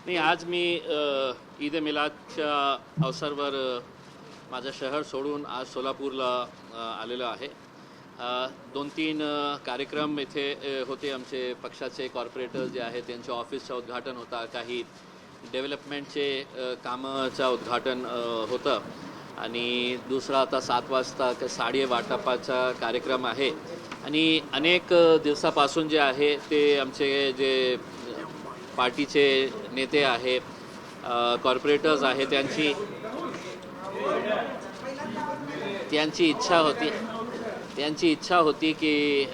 नाही, आज मी ईद ए मिलादच्या अवसरावर माझं शहर सोडून आज सोलापूरला आलेलो आहे। 2-3 कार्यक्रम इथे होते। आमचे पक्षाचे कॉर्पोरेटर्स जे आहेत त्यांच्या ऑफिसचं उद्घाटन होता, काही डेव्हलपमेंटचे कामाचं उद्घाटन होतं आणि दुसरा आता 7 वाजता साडी वाटपाचा कार्यक्रम आहे। आणि अनेक दिवसापासून जे आहे ते आमचे जे पार्टीचे नेते आहेत, कॉर्पोरेटर्स आहेत, त्यांची इच्छा होती की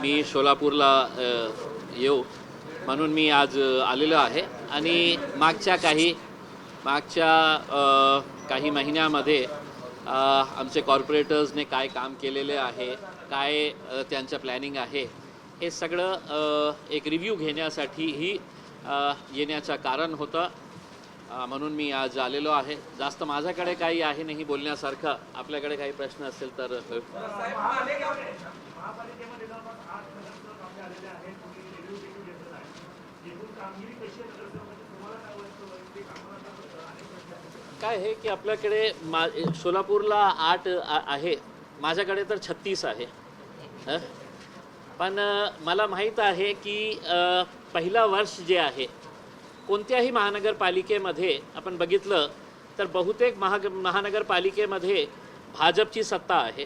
मी सोलापूरला येऊ, म्हणून मी आज आलेलो आहे। आणि मागच्या काही महिन्यामध्ये आमचे कॉर्पोरेटर्सने काय काम केलेले आहे, काय त्यांचं प्लॅनिंग आहे, हे सगळं एक रिव्ह्यू घेण्यासाठी ही येण्याचं कारण होतं, म्हणून मी आज आलेलो आहे। जास्त माझ्याकडे काही आहे नाही बोलण्यासारखं। आपल्याकडे काही प्रश्न असेल तर काय आहे की आपल्याकडे सोलापूरला 8 आहे, माझ्याकडे तर 36 आहे। पण मला माहीत आहे की पहिला वर्ष जे आहे कोणत्याही महानगरपालिकेमध्ये आपण बघितलं तर बहुतेक महानगरपालिकेमध्ये भाजपची सत्ता आहे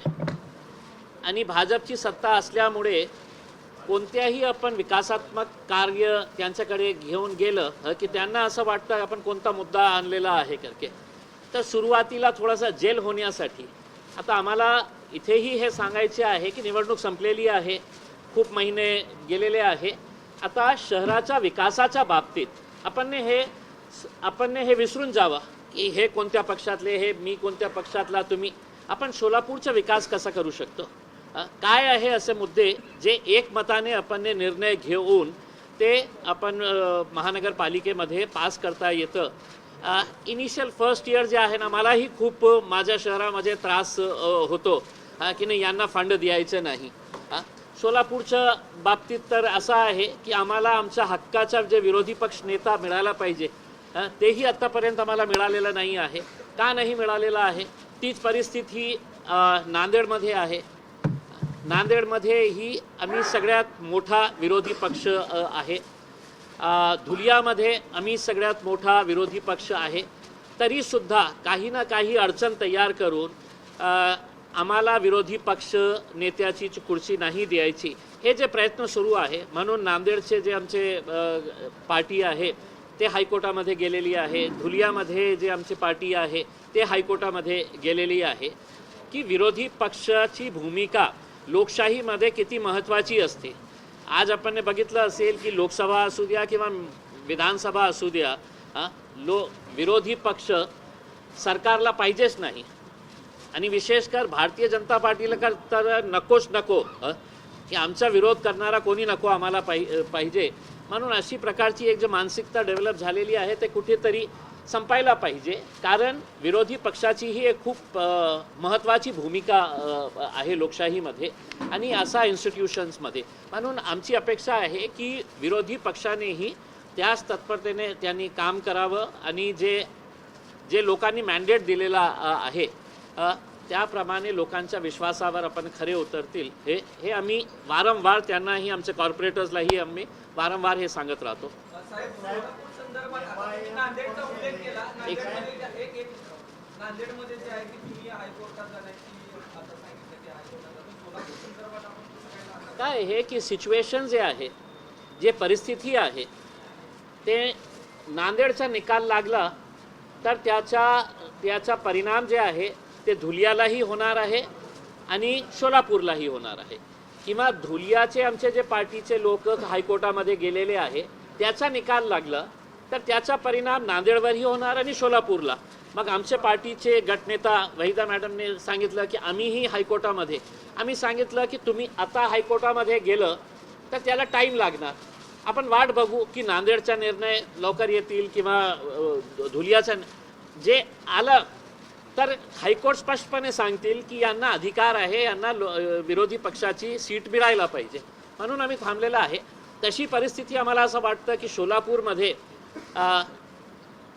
आणि भाजपची सत्ता असल्यामुळे कोणत्याही आपण विकासात्मक कार्य त्यांच्याकडे घेऊन गेलं की त्यांना असं वाटतं आपण कोणता मुद्दा आणलेला आहे करके, तर सुरुवातीला थोडासा जेल होण्यासाठी आता आम्हाला इथेही हे सांगायचे आहे की निवडणूक संपलेली आहे, खूप महिने गेलेले आहे। आता शहराच्या विकासाच्या बाबतीत आपण हे विसरून जावं की हे कोणत्या पक्षातले, हे मी कोणत्या पक्षातला, तुम्ही आपण सोलापूरचा विकास कसा करू शकतो, काय आहे असे मुद्दे जे एकमताने आपण निर्णय घेऊन ते आपण महानगरपालिकेमध्ये पास करता येतं। इनिशियल फर्स्ट इयर जे आहे ना, मलाही खूप माझ्या शहरामध्ये त्रास होतो की नाही यांना फंड द्यायचं नाही। सोलापूरच्या बाबतीत तर असं आहे की आम्हाला आमच्या हक्काचा जे विरोधी पक्ष नेता मिळाला पाहिजे, तेही आत्तापर्यंत आम्हाला मिळालेलं नाही आहे। का नाही मिळालेलं आहे, तीच परिस्थिती नांदेडमध्ये आहे। नांदेडमध्येही आम्ही सगळ्यात मोठा विरोधी पक्ष आहे, धुलियामध्ये आम्ही सगळ्यात मोठा विरोधी पक्ष आहे। तरीसुद्धा काही ना काही अडचण तयार करून आम्हाला विरोधी पक्ष नेत्याची कुर्सी नाही द्यायची, हे जे प्रयत्न सुरू आहे। म्हणून नांदेडचे जे आमचे पार्टी आहे ते हायकोर्टामध्ये गेलेली आहे, धुलियामध्ये जे आमची पार्टी आहे ते हायकोर्टामध्ये गेलेली आहे की विरोधी पक्षाची भूमिका लोकशाहीमध्ये किती महत्त्वाची असते। आज आपण बघितलं असेल की लोकसभा असू द्या किंवा विधानसभा असू द्या, विरोधी पक्ष सरकारला पाहिजेच नाही आणि विशेषकर भारतीय जनता पार्टीला तर नकोच नको की आमचा विरोध करणारा कोणी नको आम्हाला पाहिजे। म्हणून अशी प्रकारची एक जी मानसिकता डेव्हलप झालेली आहे ते कुठेतरी संपायला पाहिजे, कारण विरोधी पक्षाचीही एक खूप महत्त्वाची भूमिका आहे लोकशाहीमध्ये आणि असा इन्स्टिट्यूशन्समध्ये। म्हणून आमची अपेक्षा आहे की विरोधी पक्षानेही त्याच तत्परतेने त्यांनी काम करावं आणि जे लोकांनी मॅन्डेट दिलेला आहे त्याप्रमाणे लोकांच्या विश्वासावर आपण खरे उतरतील हे आम्ही वारंवार त्यांनाही, आमच्या कॉर्पोरेटर्सलाही आम्ही वारंवार हे सांगत राहतो। काय आहे की सिच्युएशन जे आहे, जे परिस्थिती आहे ते नांदेडचा निकाल लागला तर त्याचा परिणाम जे आहे ते धुलियालाही होणार आहे आणि सोलापूरलाही होणार आहे। किंवा धुलियाचे आमचे जे पार्टीचे लोक हायकोर्टामध्ये गेलेले आहे त्याचा निकाल लागला तर त्याचा परिणाम नांदेडवरही होणार आणि सोलापूरला। मग आमच्या पार्टीचे गटनेता वहिदा मॅडमने सांगितलं की आम्हीही हायकोर्टामध्ये, आम्ही सांगितलं की तुम्ही आता हायकोर्टामध्ये गेलं तर त्याला टाईम लागणार, आपण वाट बघू की नांदेडचा निर्णय लवकर येतील किंवा धुलियाचा जे आलं तर हायकोर्ट स्पष्टपणे सांगतील की यांना अधिकार आहे, यांना विरोधी पक्षाची सीट मिळायला पाहिजे, म्हणून आम्ही थांबलेला आहे। तशी परिस्थिती आम्हाला असं वाटतं की सोलापूरमध्ये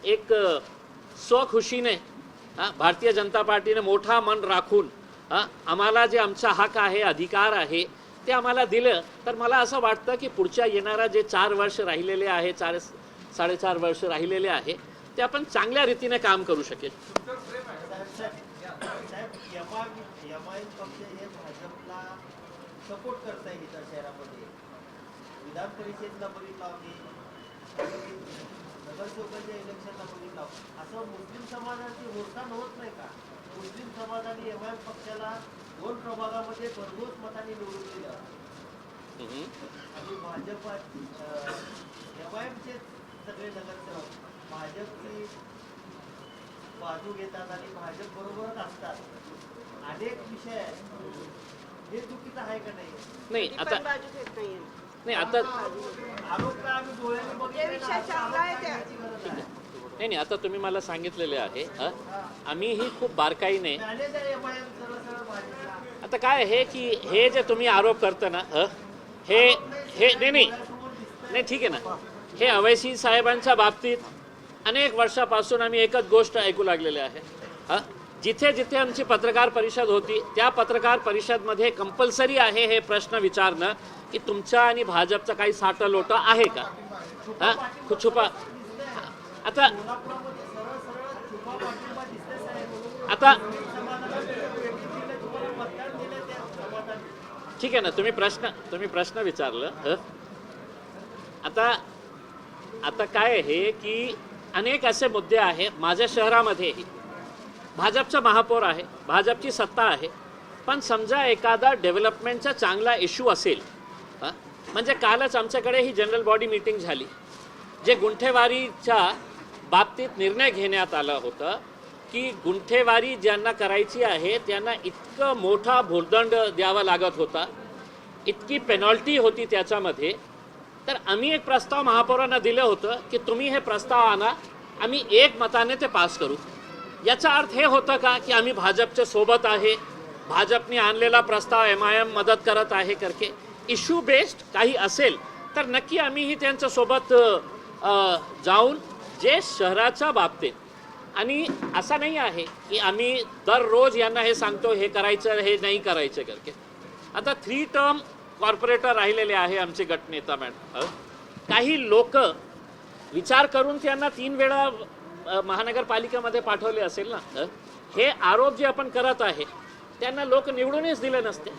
एक स्वखुशीने भारतीय जनता पार्टीने मोठा मन राखून आम्हाला जे आमचा हक आहे, अधिकार आहे ते आम्हाला दिलं, तर मला असं वाटतं की पुढच्या येणारा जे 4 वर्ष राहिलेले आहे, 4-4.5 वर्ष राहिलेले आहे, ते आपण चांगल्या रीतीने काम करू शकेल. सपोर्ट करता येईल शहरामध्ये विधान परिषदेला बघितलं आम्ही, नगरसेवकांच्या इलेक्शनला बघितलं, असं मुस्लिम समाजाची होरसान होत नाही का? मुस्लिम समाजाने एमआयएम पक्षाला 2 प्रभागामध्ये भरघोस मतांनी निवडून दिलं आणि भाजप एमआयएमचे सगळे नगरसेवक भाजपची बाजू घेतात आणि भाजप बरोबरच असतात. अनेक विषय हे चुकीचं आहे का नाही? नाही आता नाही आता आरोप काय आम्ही डोळ्याने बघितले ना, नाही आता तुम्ही मला सांगितलेले आहे, आम्हीही खूप बारकाईने. आता काय आहे की हे जे तुम्ही आरोप करता ना, हे हे नाही ठीक आहे ना, हे अवैसी साहेबांच्या बाबतीत अनेक वर्षापासून आम्ही एकच गोष्ट ऐकू लागलेले आहे. जिथे जिथे आमची पत्रकार परिषद होती त्या पत्रकार परिषदमध्ये कंपल्सरी आहे हे प्रश्न विचारणं की तुमच्या आणि भाजपचा काही साठं लोटं आहे का? छुपा आता आता ठीक आहे ना, तुम्ही प्रश्न विचारलं. आता काय आहे की अनेक असे मुद्दे आहेत. माझ्या शहरामध्ये भाजपचा महापौर आहे, भाजपची सत्ता आहे, पण समजा एखादा डेव्हलपमेंटचा चांगला इश्यू असेल, म्हणजे कालच आमच्याकडे ही जनरल बॉडी मीटिंग झाली, जे गुंठेवारीच्या बाबतीत निर्णय घेण्यात आला होता की गुंठेवारी ज्यांना करायची आहे त्यांना इतकं मोठा भुर्दंड द्यावा लागत होता, इतकी पेनॉल्टी होती त्याच्यामध्ये. तर आम्ही एक प्रस्ताव महापौरांना दिलं होतं की तुम्ही हे प्रस्ताव आणा, आम्ही एक मताने ते पास करू. याचा अर्थ हे होतं का की आम्ही भाजपच्या सोबत आहे, भाजपने आणलेला प्रस्ताव एमआयएम मदत करत आहे करके? इश्यू बेस्ड काही असेल तर नक्की आम्हीही त्यांच्यासोबत जाऊन जे शहराच्या बाबतीत, आणि असं नाही आहे की आम्ही दररोज यांना हे सांगतो हे करायचं हे नाही करायचं करके. आता 3 टर्म कॉर्पोरेटर राहिलेले आहे आमचे गटनेता मॅडम. काही लोक विचार करून त्यांना 3 वेळा महानगरपालिकेमध्ये पाठवले असेल ना. हे आरोप जे आपण करत आहे त्यांना लोक निवडूनच दिले नसते.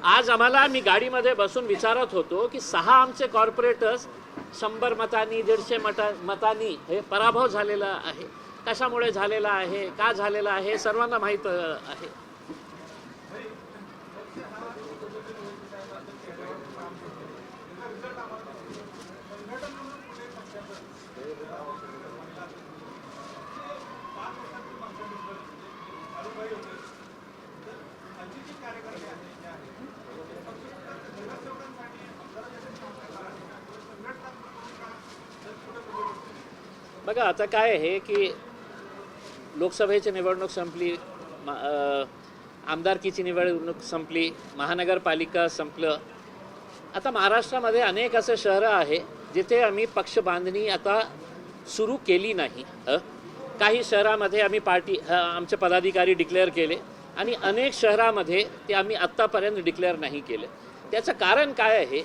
आज आम्हाला, मी गाडीमध्ये बसून विचारत होतो की 6 आमचे कॉर्पोरेटर्स 100 मतांनी 150 मतांनी हे पराभव झालेला आहे. कशामुळे झालेला आहे, का झालेला आहे, सर्वांना माहीत आहे. बघा आता काय आहे की लोकसभेची निवडणूक संपली, आमदारकीची निवडणूक संपली, महानगरपालिका संपलं. आता महाराष्ट्रामध्ये अनेक असे शहरं आहे जिथे आम्ही पक्ष बांधणी आता सुरू केली नाही. काही शहरामध्ये आम्ही आमचे पदाधिकारी डिक्लेअर केले आणि अनेक शहरामध्ये ते आम्ही आत्तापर्यंत डिक्लेअर नाही केले. त्याचं कारण काय आहे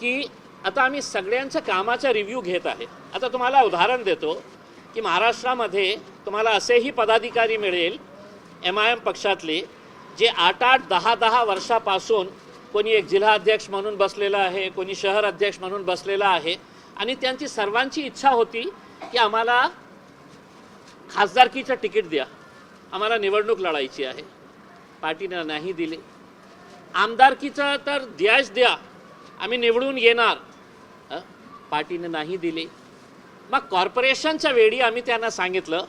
की आता आम्ही सगळ्यांचं कामाचा रिव्ह्यू घेत आहे. आता तुम्हाला उदाहरण देतो की महाराष्ट्रामध्ये तुम्हाला असेही पदाधिकारी मिळेल एमआयएम पक्षातले जे 8-8, 10-10 वर्षापासून कोणी एक जिल्हाध्यक्ष म्हणून बसलेला आहे, कोणी शहर अध्यक्ष म्हणून बसलेला आहे, आणि त्यांची सर्वांची इच्छा होती की आम्हाला खासदारकीचं तिकीट द्या, आम्हाला निवडणूक लढायची आहे. पार्टीनं नाही दिली. आमदारकीचं तर द्याच द्या, आम्ही निवडून येणार, पार्टीने नाही दिली. मग कॉर्पोरेशनच्या वेळी आम्ही त्यांना सांगितलं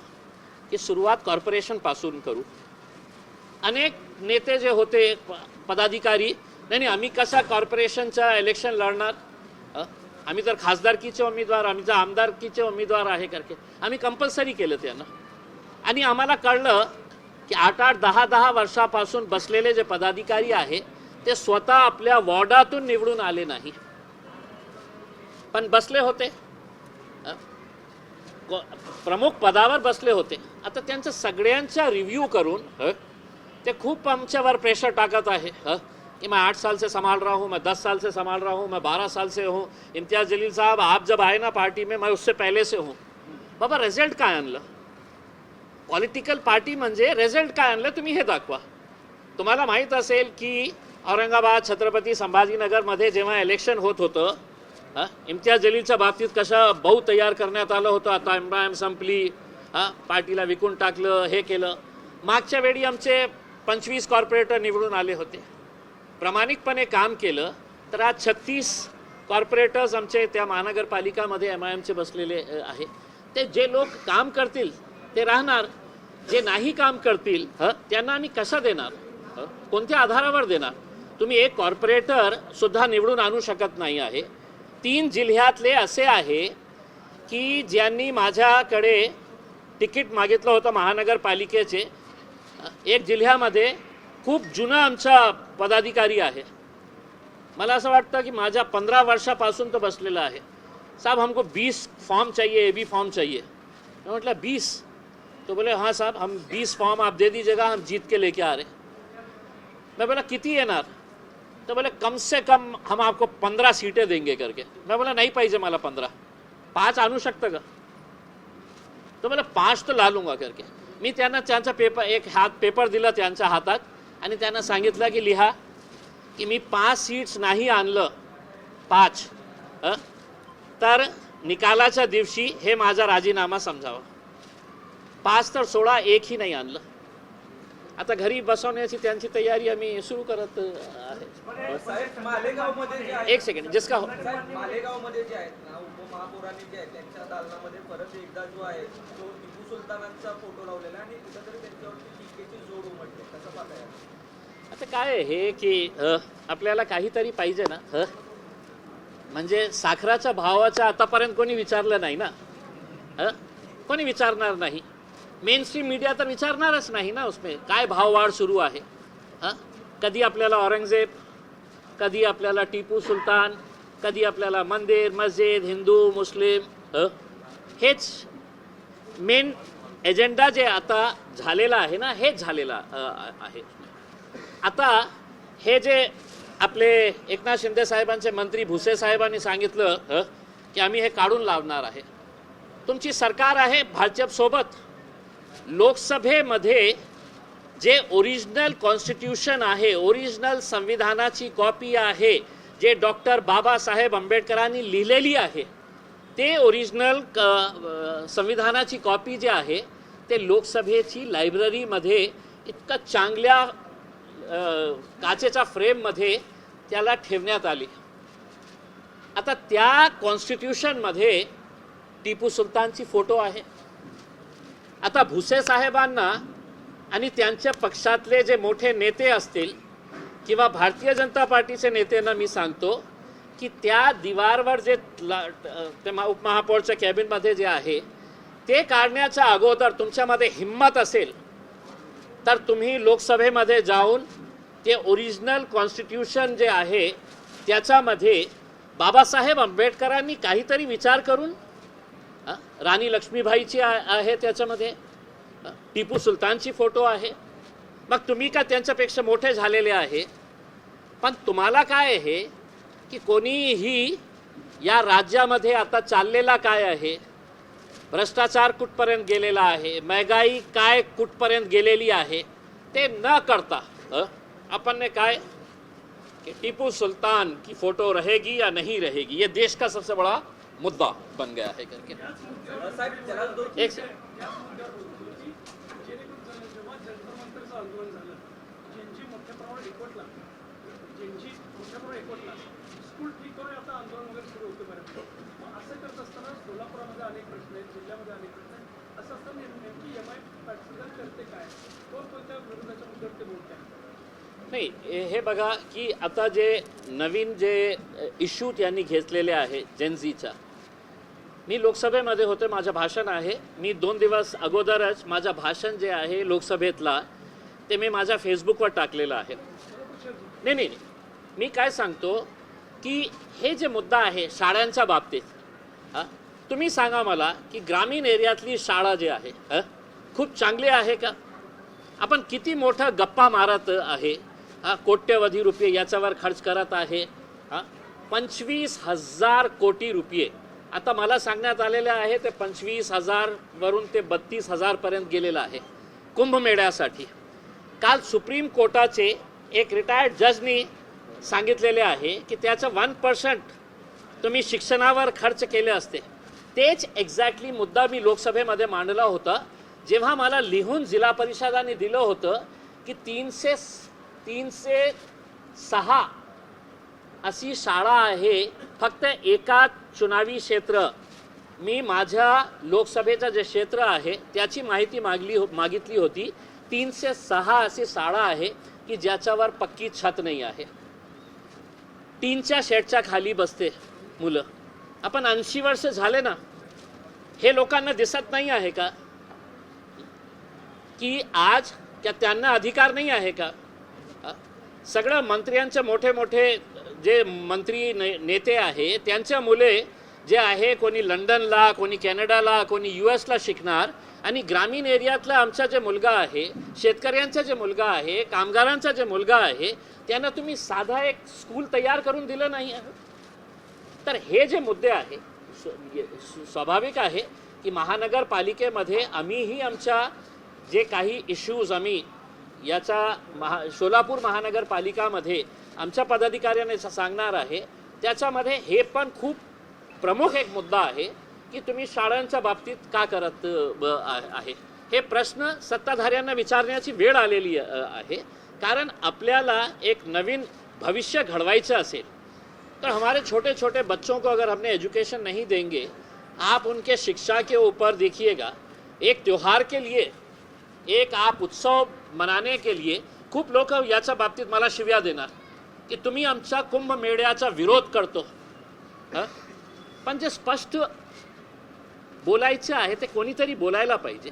की सुरुवात कॉर्पोरेशनपासून करू. अनेक नेते जे होते पदाधिकारी, नाही आम्ही कसा कॉर्पोरेशनचं इलेक्शन लढणार, आम्ही तर खासदारकीचे उमेदवार, आम्ही जर आमदारकीचे उमेदवार आहे करके आम्ही कंपल्सरी केलं त्यांना. आणि आम्हाला कळलं की 8-8, 10-10 वर्षापासून बसलेले जे पदाधिकारी आहे ते स्वतः आपल्या वॉर्डातून निवडून आले नाही, पण बसले होते. प्रमुख पदावर बसले होते. आता त्यांचं सगळ्यांचा रिव्ह्यू करून ते खूप आमच्यावर प्रेशर टाकत आहे कि मैं 8 साल से संभाल रहा हूँ, मैं 10 साल से संभाल रहा हूँ, मैं 12 साल से हूँ. इम्तियाज जलील साहब, आप जब आए ना पार्टी में, मैं उससे पहले से हूँ. बाबा रिझल्ट काय आणलं? पॉलिटिकल पार्टी म्हणजे रिझल्ट काय आणलं तुम्ही हे दाखवा. तुम्हाला माहीत असेल की औरंगाबाद, छत्रपती संभाजीनगरमध्ये जेव्हा इलेक्शन होत होतं, इम्तियाज जलीलच्या बाबतीत कशा बहु तयार करण्यात आलं होतं. आता एमआयएम संपली, पार्टीला विकून टाकलं, हे केलं. मागच्या वेळी आमचे 25 कॉर्पोरेटर निवडून आले होते, प्रामाणिकपणे काम केलं, तर आज 36 कॉर्पोरेटर्स आमचे त्या महानगरपालिकामध्ये एमआयएमचे बसलेले आहे. ते जे लोक काम करतील ते राहणार, जे नाही काम करतील त्यांना आम्ही कसं देणार, कोणत्या आधारावर देणार? तुम्ही एक कॉर्पोरेटर सुद्धा निवडून आणू शकत नाही आहे. 3 जिल्ह्यातले असे आहे की ज्यांनी माझ्याकडे तिकीट मागितलं होतं महानगरपालिकेचे. एक जिल्ह्यामध्ये खूप जुना आमचा पदाधिकारी आहे, मला असं वाटतं की माझ्या 15 वर्षापासून तो बसलेला आहे. साहब हमको 20 फॉर्म चाहिए, AB फॉर्म चाहिए. मैं म्हटलं 20? तो बोले हाँ साहब, हम 20 फॉर्म आप दे दीजिएगा, हम जीत के लेके आ रहे. मैं बोला किती येणार? तो बोले कम से कम हम आपको 15 सीटें देंगे करके. मैं बोला नहीं पाहिजे मला 15, 5 आणू शकतं का? तो बोला 5 तो ला लूंगा करके. मी त्यांना त्यांचा पेपर, एक पेपर दिला त्यांच्या हातात आणि त्यांना सांगितलं की लिहा की मी 5 सीट्स नाही आणलं, 5 तर निकालाच्या दिवशी हे माझा राजीनामा समजावा. 5 तर सोडा, एकही नाही आणलं. आता घरी बसवण्याची त्यांची तयारी आम्ही सुरू करत आहे. एक सेकंड, जिसका मालेगावमध्ये जे आहेत ना, उपमहापौरांनी जे आहेत त्यांच्या दालनामध्ये परत एकदा जो आहे तो टिपू सुलतानांचा फोटो लावलेला आणि कुठेतरी त्यांच्यावरती टीकेची जोड उमटते. कसं पाहताय? आता काय आहे हे की आपल्याला काहीतरी पाहिजे ना. म्हणजे साखराच्या भावाच्या आतापर्यंत कोणी विचारलं नाही ना, कोणी विचारणार नाही. मेन स्ट्रीम मीडिया तर विचारणारच नाही ना उसमें काय भाववाढ सुरू आहे. कधी आपल्याला औरंगजेब, कधी आपल्याला टिपू सुलतान, कधी आपल्याला मंदिर मस्जिद, हिंदू मुस्लिम, हेच मेन एजेंडा जे आता झालेला आहे ना, हेच झालेला आहे. आता हे जे आपले एकनाथ शिंदे साहेबांचे मंत्री भुसे साहेबांनी सांगितलं की आम्ही हे काढून लावणार आहे. तुमची सरकार आहे भाजपसोबत. लोकसभेमध्ये जे ओरिजिनल कॉन्स्टिट्यूशन आहे, ओरिजिनल संविधानाची कॉपी आहे, जे डॉक्टर बाबासाहेब आंबेडकरांनी लिहिलेली आहे, ते ओरिजिनल संविधानाची कॉपी जे आहे ते लोकसभेची लायब्ररीमध्ये इतका चांगल्या काचेच्या फ्रेममध्ये त्याला ठेवण्यात आली. आता त्या कॉन्स्टिट्यूशनमध्ये टिपू सुलतानची फोटो आहे. आता भुसे साहेबांना आणि त्यांच्या पक्षातले जे मोठे नेते असतील किंवा भारतीय जनता पार्टीचे नेत्यांना मी सांगतो की त्या दिवारवर जे ते उपमहापौरच्या कॅबिनमध्ये जे आहे ते काढण्याच्या अगोदर तुमच्यामध्ये हिम्मत असेल तर तुम्ही लोकसभेमध्ये जाऊन ते ओरिजिनल कॉन्स्टिट्यूशन जे आहे त्याच्यामध्ये बाबासाहेब आंबेडकरांनी काहीतरी विचार करून, राणी लक्ष्मीबाईची आहे त्याच्यामध्ये, टिपू सुलतानची फोटो आहे. मग तुम्ही का त्यांच्यापेक्षा मोठे झालेले आहे? पण तुम्हाला काय आहे की कोणीही या राज्यामध्ये आता चाललेला काय आहे, भ्रष्टाचार कुठपर्यंत गेलेला आहे, महंगाई काय कुठपर्यंत गेलेली आहे, ते न करता अपन ने काय कि टिपू सुल्तान की फोटो रहेगी या नहीं रहेगी, ये देश का सबसे बड़ा मुद्दा बन गया है करके. एक नाही, हे बघा की आता जे नवीन जे इश्यू त्यांनी घेतलेले आहे जेनझीचा, मी लोकसभेमध्ये होते, माझं भाषण आहे, मी 2 दिवस अगोदरच माझं भाषण जे आहे लोकसभेतला ते मी माझ्या फेसबुकवर टाकलेलं आहे. नाही, मी काय सांगतो की हे जे मुद्दा आहे शाळांच्या बाबतीत, तुम्ही सांगा मला की ग्रामीण एरियातली शाळा जी आहे खूप चांगली आहे का? आपण किती मोठा गप्पा मारत आहे, कोट्यवधी रुपये याच्यावर खर्च करत आहे. 25,000 कोटी रुपये आता मला सांगण्यात आलेले आहे ते 25,000 वरून ते 32,000 पर्यंत गेलेलं आहे कुंभमेळ्यासाठी. काल सुप्रीम कोर्टाचे एक रिटायर्ड जजनी सांगितलेले आहे की त्याचं 1% तुम्ही शिक्षणावर खर्च केले असते. तेच एक्झॅक्टली मुद्दा मी लोकसभेमध्ये मांडला होता जेव्हा मला लिहून जिल्हा परिषदाने दिलं होतं की 306 अशी शाळा आहे फक्त एका चुनावी क्षेत्र. मी माझ्या लोकसभेचं जे क्षेत्र आहे त्याची माहिती मागितली होती. 306 अशी शाळा आहे की ज्याच्यावर पक्की छत नाही आहे. टीनच्या शेडच्या खाली बसते मुलं. आपण 80 वर्ष झाले ना, हे लोकांना दिसत नाही आहे का की आज क्या त्यांना अधिकार नाही आहे का? सगळं मंत्र्यांचे मोठे मोठे जे मंत्री नेते आहे त्यांच्या मुले जे आहे कोणी लंडनला, कोणी कॅनडाला, कोणी US ला शिकणार, आणि ग्रामीण एरियातला आमचा जे मुलगा आहे, शेतकऱ्यांचा जे मुलगा आहे, कामगारांचा जे मुलगा आहे, त्यांना तुम्ही साधा एक स्कूल तयार करून दिलं नाही आहे. तर हे जे मुद्दे आहे स्वाभाविक आहे की महानगरपालिकेमध्ये आम्हीही आमच्या जे काही इश्यूज आम्ही याचा सोलापूर महानगरपालिकामध्ये आमच्या पदाधिकाऱ्याने सांगणार आहे. त्याच्यामध्ये हे पण खूप प्रमुख एक मुद्दा आहे की तुम्ही शाळांच्या बाबतीत का करत आहे. हे प्रश्न सत्ताधाऱ्यांना विचारण्याची वेळ आलेली आहे. कारण आपल्याला एक नवीन भविष्य घडवायचं असेल तो हमारे छोटे छोटे बच्चों को अगर हमने एजुकेशन नहीं देंगे, आप उनके शिक्षा के ऊपर देखिएगा, एक त्योहार के लिए, एक आप उत्सव मनाने के लिए खूप लोक याच्या बाबतीत मला शिव्या देणार की तुम्ही आमच्या कुंभमेळ्याचा विरोध करतो. पण जे स्पष्ट बोलायचं आहे ते कोणीतरी बोलायला पाहिजे.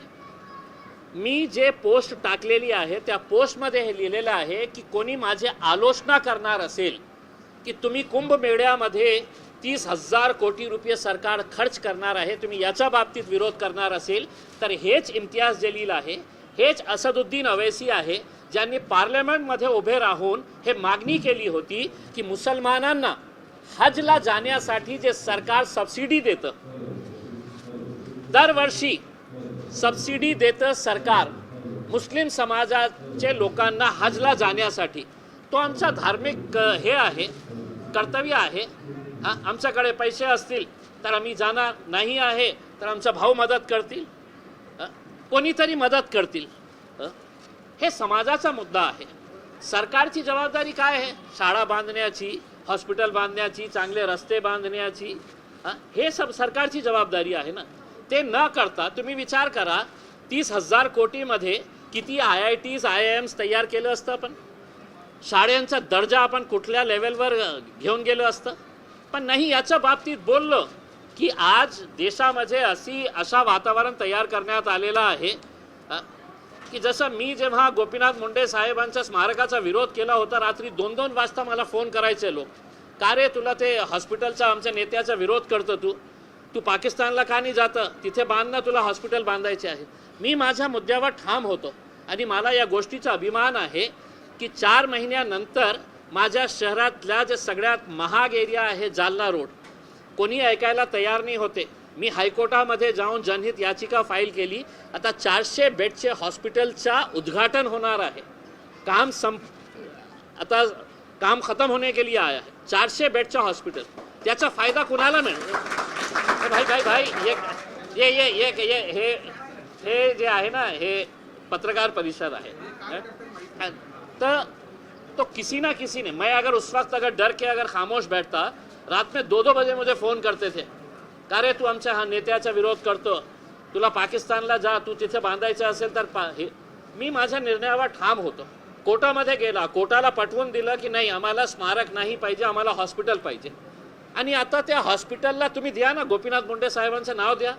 मी जे पोस्ट टाकलेली आहे त्या पोस्टमध्ये हे लिहिलेलं आहे की कोणी माझे आलोचना करणार असेल की तुम्ही कुंभमेळ्यामध्ये 30,000 कोटी रुपये सरकार खर्च करणार आहे, तुम्ही याच्या बाबतीत विरोध करणार असेल तर हेच इम्तियाज जलील आहे, हेच असदुद्दीन अवैसी आहे ज्यांनी पार्लमेंटमध्ये उभे राहून हे मागणी केली होती की मुसलमानांना हजला जाण्यासाठी जे सरकार सबसिडी देतं, दरवर्षी सबसिडी देतं सरकार मुस्लिम समाजाचे लोकांना हजला जाण्यासाठी, तो आमचा धार्मिक हे आहे, कर्तव्य आहे. आमच्याकडे पैसे असतील तर आम्ही जाणार, नाही आहे तर आमचा भाऊ मदत करतील, कोणीतरी मदत करतील. हे समाजाचा मुद्दा आहे. सरकारची जबाबदारी काय आहे? शाळा बांधण्याची, हॉस्पिटल बांधण्याची, चांगले रस्ते बांधण्याची, हे सब सरकारची जबाबदारी आहे ना. ते न करता तुम्ही विचार करा 30,000 कोटीमध्ये किती IITs, IIMs तयार केलं असतं आपण, शाळांचा दर्जा आपण कुठल्या लेवलवर घेऊन गेलो असतं. पण नाही, याच्या बाबतीत बोललो की आज देशामध्ये अशा वातावरण तयार करण्यात आलेलं आहे की जसं मी जेव्हा गोपीनाथ मुंडे साहेबांच्या स्मारकाचा विरोध केला होता, रात्री 2-2 वाजता मला फोन करायचे लोक, का रे तुला ते हॉस्पिटलचा आमच्या नेत्याचा विरोध करतो, तू पाकिस्तानला का नाही जातं, तिथे बांधणं, तुला हॉस्पिटल बांधायचे आहे. मी माझ्या मुद्द्यावर ठाम होतो आणि मला या गोष्टीचा अभिमान आहे की 4 महिन्यानंतर माझ्या शहरातल्या जे सगळ्यात महाग एरिया आहे जालना रोड, कोणी ऐकायला तयार नाही होते. मी हायकोर्टामध्ये जाऊन जनहित याचिका फाईल केली. आता 400 बेडचे हॉस्पिटलचा उद्घाटन होणार आहे. आता काम खतम होने के लिए आया है. 400 बेडचा हॉस्पिटल, त्याचा फायदा कुणाला मिळेल? भाई हे जे आहे ना, हे पत्रकार परिषद आहे. तो किसी ना किसी ने, मैं अगर उस वक्त अगर डर के अगर खामोश बैठता, रात में 2-2 बजे मुझे फोन करते थे, का रे तू आमच्या नेत्याचा विरोध करतो, तुला पाकिस्तानला जा, तू तिथे बांधायचं असेल तर मी माझ्या निर्णयावर ठाम होतो. कोर्टामध्ये गेला, कोर्टाला पटवून दिलं की नाही, आम्हाला स्मारक नाही पाहिजे, आम्हाला हॉस्पिटल पाहिजे. आणि आता त्या हॉस्पिटलला तुम्ही द्या ना, गोपीनाथ मुंडे साहेबांचं नाव द्या.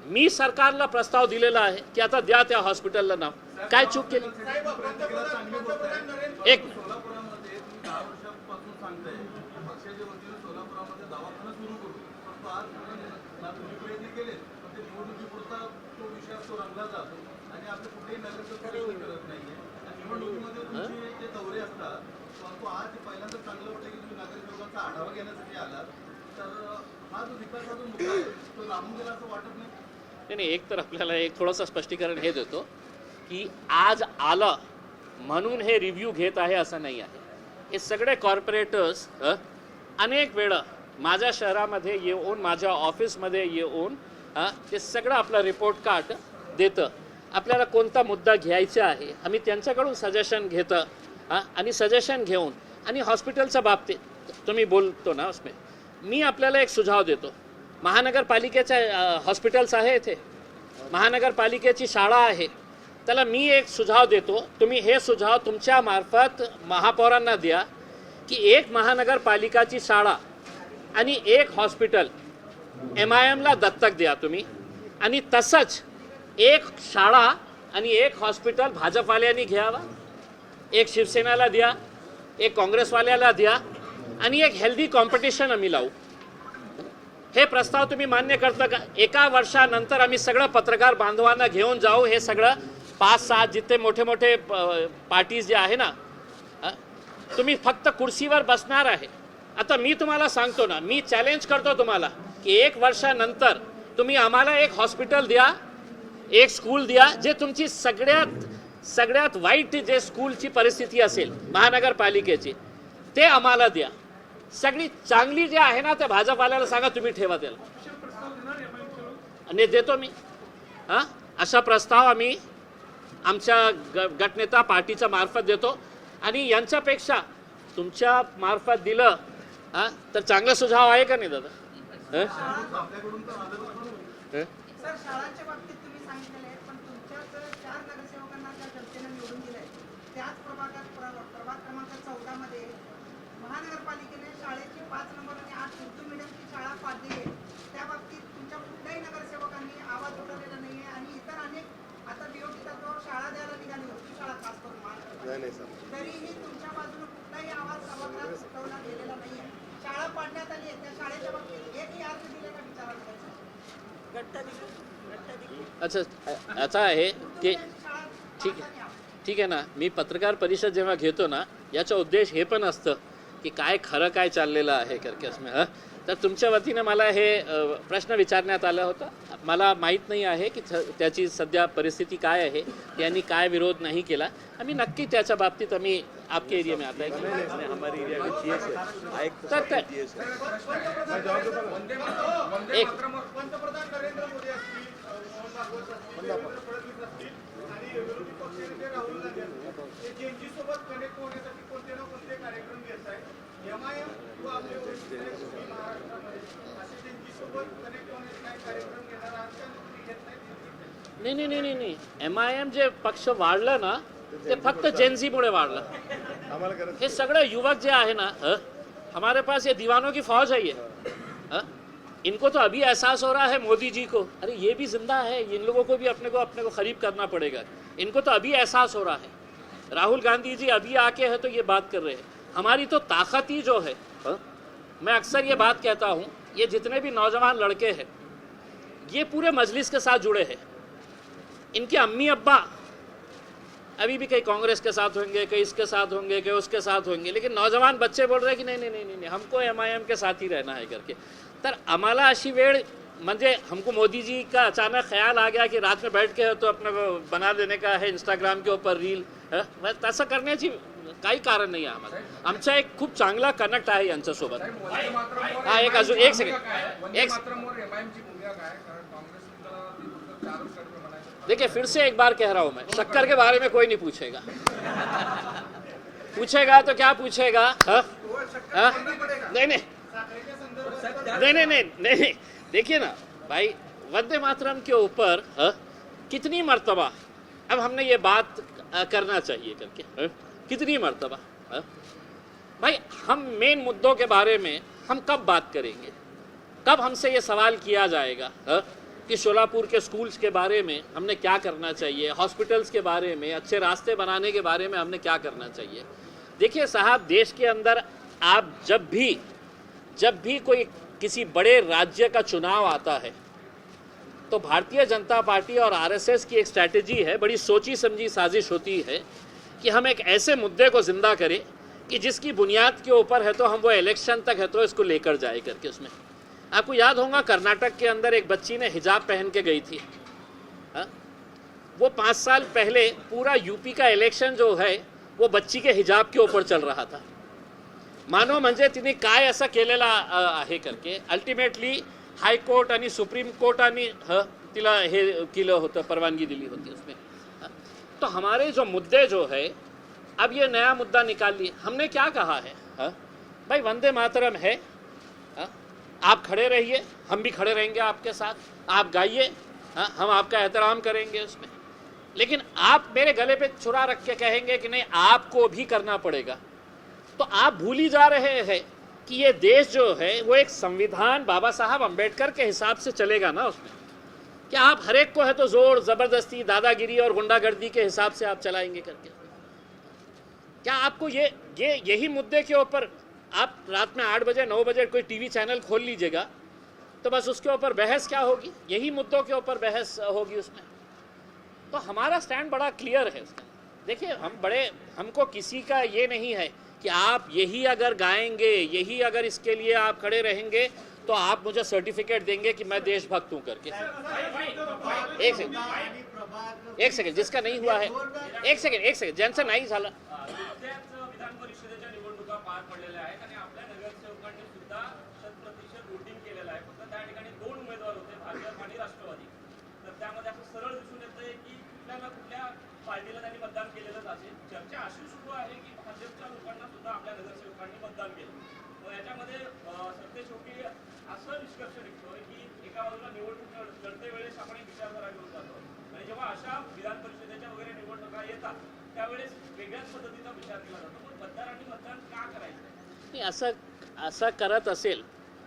मी सरकारला प्रस्ताव दिलेला आहे की आता द्या त्या हॉस्पिटलला नाव. काय चूक केली? एक तुम्ही प्रयत्न केले पण ते निवडणुकीपुरता तो विषय असतो रंगला जातो आणि आपलं कुठेही नगरसेवक प्रश्न करत नाहीये आणि निवडणुकीमध्ये तुमचे जे दौरे असतात परंतु आज पहिल्यांदा चांगलं वाटतं की तुम्ही नगरसेवकांचा आढावा घेण्यासाठी आलात तर हा जो विकासाचा मुद्दा आहे तो लांबून गेला असं वाटत नाही. नाही, एक तर आपल्याला एक थोडंसं स्पष्टीकरण हे देतो की आज आलं म्हणून हे रिव्ह्यू घेत आहे असं नाही आहे. हे सगळे कॉर्पोरेटर्स अनेक वेळा माझ्या शहरामध्ये येऊन माझ्या ऑफिसमध्ये येऊन ते सगळं आपला रिपोर्ट कार्ड देतं. आपल्याला कोणता मुद्दा घ्यायचा आहे आम्ही त्यांच्याकडून सजेशन घेतं आणि सजेशन घेऊन आणि हॉस्पिटलच्या बाबतीत तुम्ही बोलतो ना उसमें मी आपल्याला एक सुझाव देतो. महानगरपालिकेच्या हॉस्पिटल्स आहे इथे, महानगरपालिकेची शाळा आहे, त्याला मी एक सुझाव देतो. तुम्ही हे सुझाव तुमच्या मार्फत महापौरांना द्या की एक महानगरपालिकाची शाळा आणि एक हॉस्पिटल MIMला दत्तक द्या तुम्ही आणि तसंच एक शाळा आणि एक हॉस्पिटल भाजपवाल्यांनी घ्यावा, एक शिवसेनेला द्या, एक काँग्रेसवाल्याला द्या आणि एक हेल्दी कॉम्पिटिशन आम्ही लावू. हे प्रस्ताव तुम्ही मान्य करता का? एका वर्षानंतर आम्ही सगळं पत्रकार बांधवांना घेऊन जाऊ. हे सगळं 5-6 जिथे मोठे मोठे पार्टीज जे आहे ना तुम्ही फक्त कुर्सीवर बसणार आहे. आता मी तुम्हाला सांगतो ना, मी चॅलेंज करतो तुम्हाला की 1 वर्षानंतर तुम्ही आम्हाला एक हॉस्पिटल द्या, एक स्कूल द्या, जे तुमची सगळ्यात वाईट जे स्कूलची परिस्थिती असेल महानगरपालिकेची ते आम्हाला द्या. सगळी चांगली जे आहे ना ते भाजपवाल्याला सांगा तुम्ही ठेवा त्याला आणि देतो मी. अशा प्रस्ताव आम्ही आमच्या गटनेता पार्टीच्या मार्फत देतो आणि यांच्यापेक्षा तुमच्या मार्फत दिलं तर चांगला सुझाव आहे का नाही दादा? सर, शाळांच्या बाबतीत तुम्ही सांगितलेलं आहे, पण तुमच्याच 4 नगरसेवकांना ज्या जनतेनं निवडून दिलंय त्याच प्रभाग क्रमांक 14 मध्ये महानगरपालिकेने शाळेची 5 नंबर आणि 8 उर्दू मीडियमची शाळा पाडली आहे. त्या बाबतीत तुमच्या कुठल्याही नगरसेवकांनी आवाज उठवलेला नाहीये आणि इतर अनेक आता BOT तत्वावर शाळा द्यायला निघाली होती, शाळा खास करून महानगरपालिका, तरीही तुमच्या बाजूने कुठलाही आवाज सभागृहात उठवला गेलेला नाहीये. शाळा पाडण्यात आली आहे, त्या शाळेच्या बाबतीत एकही अर्ज दिले का विचारायला? अच्छा, याचा आहे की ठीक आहे ना. मी पत्रकार परिषद जेव्हा घेतो ना याचा उद्देश हे पण असतं की काय खरं काय चाललेलं आहे करकेसमे. तर तुमच्या वतीनं मला हे प्रश्न विचारण्यात आला होता. मला माहीत नाही आहे की त्याची सध्या परिस्थिती काय आहे, त्यांनी काय विरोध नाही केला. आम्ही नक्की त्याच्या बाबतीत आम्ही आपके एरिया में आता है हमारे एरिया में GS है, आयुक्त GS है. एक पंतप्रधान नरेंद्र मोदी असतील, मोहन भागवत असतील, देवेंद्र फडणवीस असतील आणि विरोधी पक्षनेते राहुल गांधी असतील, हे JNG सोबत कनेक्ट होण्यासाठी कोणते ना कोणते कार्यक्रम घेत आहेत. MIM किंवा आपले वरिष्ठ तुम्ही महाराष्ट्रामध्ये असे JNG सोबत कनेक्ट होण्याचे काही कार्यक्रम घेणार आहात का? तुम्ही घेत नाही? नाही. MIM जे पक्ष वाढलं ना ते फक्त जेनझीमुळे वाढलं. हे सगळे युवक जे आहे ना हमारे पास ये दीवानों की फौज है ये. इनको तो अभी एहसास हो रहा है मोदी जी को, अरे ये भी जिंदा है, इन लोगों को भी अपने को करीब करना पड़ेगा. इनको तो अभी एहसास हो रहा है. राहुल गांधी जी अभी आके है तो ये बात कर रहे हैं. हमारी तो ताकत ही जो है मैं अक्सर ये बात कहता हूँ, ये जितने भी नौजवान लड़के हैं ये पूरे मजलिस के साथ जुड़े हैं. इनके अम्मी अब्बा अभी भी कहीं कांग्रेस के साथ होंगे, कहीं इसके साथ होंगे, कहीं उसके साथ होंगे, लेकिन नौजवान बच्चे बोल रहे हैं कि नहीं हमको MIM के साथ ही रहना है करके. तर आम्हाला अशी वेळ म्हणजे हमको मोदी जी का अचानक ख्याल आ गया कि रात में बैठ के तो अपने को बना देने का है इंस्टाग्राम के ऊपर रील. तसं करण्याची काही कारण नाही आहे आम्हाला. आमचा एक खूप चांगला कनेक्ट आहे यांच्यासोबत. हा एक अजून एक सेकंड एक देखिए फिर से एक बार कह रहा हूं मैं, शक्कर के बारे में कोई नहीं पूछेगा. पूछेगा तो क्या पूछेगा? नहीं. देखिए ना भाई, वंदे मातरम के ऊपर कितनी मर्तबा अब हमने ये बात करना चाहिए करके कितनी मर्तबा भाई, हम मेन मुद्दों के बारे में हम कब बात करेंगे? कब हमसे ये सवाल किया जाएगा कि शोलापुर के स्कूल्स के बारे में हमने क्या करना चाहिए, हॉस्पिटल्स के बारे में, अच्छे रास्ते बनाने के बारे में हमने क्या करना चाहिए? देखिए साहब, देश के अंदर आप जब भी कोई किसी बड़े राज्य का चुनाव आता है तो भारतीय जनता पार्टी और आरएसएस की एक स्ट्रैटेजी है, बड़ी सोची समझी साजिश होती है कि हम एक ऐसे मुद्दे को जिंदा करें कि जिसकी बुनियाद के ऊपर है तो हम वो इलेक्शन तक है तो इसको लेकर जाए करके। उसमें आपको याद होगा कर्नाटक के अंदर एक बच्ची ने हिजाब पहन के गई थी। वो 5 साल पहले पूरा यूपी का इलेक्शन जो है वो बच्ची के हिजाब के ऊपर चल रहा था। मानो म्हणजे तिने काय असं केलेला आहे करके अल्टिमेटली हाईकोर्ट आणि सुप्रीम कोर्टाने तिला हे केलं होतं, परवानगी दिली होती उसमें। तो हमारे जो मुद्दे जो है, अब ये नया मुद्दा निकाल लिए। हमने क्या कहा है भाई, वंदे मातरम है, आप खड़े रहिए, हम भी खड़े रहेंगे आपके साथ, आप गाइए, हम आपका एहतराम करेंगे उसमें। लेकिन आप मेरे गले पे छुरा रख के कहेंगे कि नहीं आपको भी करना पड़ेगा, तो आप भूल ही जा रहे हैं कि ये देश जो है वो एक संविधान बाबा साहब अंबेडकर के हिसाब से चलेगा ना उसमें। क्या आप हर एक को है तो जोर जबरदस्ती, दादागिरी और गुंडागर्दी के हिसाब से आप चलाएंगे करके? क्या आपको यही मुद्दे के ऊपर आप रात में 8 बजे 9 बजे कोई टीवी चैनल खोल लीजिएगा तो बस उसके ऊपर बहस क्या होगी, यही मुद्दों के ऊपर बहस होगी उसमें। तो हमारा स्टैंड बड़ा क्लियर है उसमें। देखिए हमको किसी का ये नहीं है कि आप यही अगर गाएंगे, यही अगर इसके लिए आप खड़े रहेंगे तो आप मुझे सर्टिफिकेट देंगे कि मैं देशभक्त हूं करके। एक सेकंड जिसका नहीं हुआ है, एक सेकंड ज्यांचं नाही झालं। विधान परिषदेच्या निवडणुका पार पडलेल्या आहेत आणि आपल्या नगरसेवकांनी सुद्धा 100% वोटिंग केलेलं आहे। फक्त त्या ठिकाणी 2 उमेदवार होते, भाजप आणि राष्ट्रवादी। तर त्यामध्ये असं सरळ दिसून येतंय की कुठल्या ना कुठल्या पार्टीला त्यांनी मतदान केलेलंच असेल। चर्चा अशी सुरू आहे की भाजपच्या लोकांना सुद्धा आपल्या नगरसेवकांनी मतदान केलं। मग याच्यामध्ये सरतेशेवटी असं निष्कर्ष निघतोय की एका बाजूला निवडणूक लढते वेळेस आपण एक विचारधारा घेऊन जातो आणि जेव्हा अशा विधान परिषदेच्या वगैरे निवडणुका येतात त्यावेळेस वेगळ्याच पद्धतीचा विचार केला जातो। पण मतदारांनी मतदान का करायचं? नाही असं करत असेल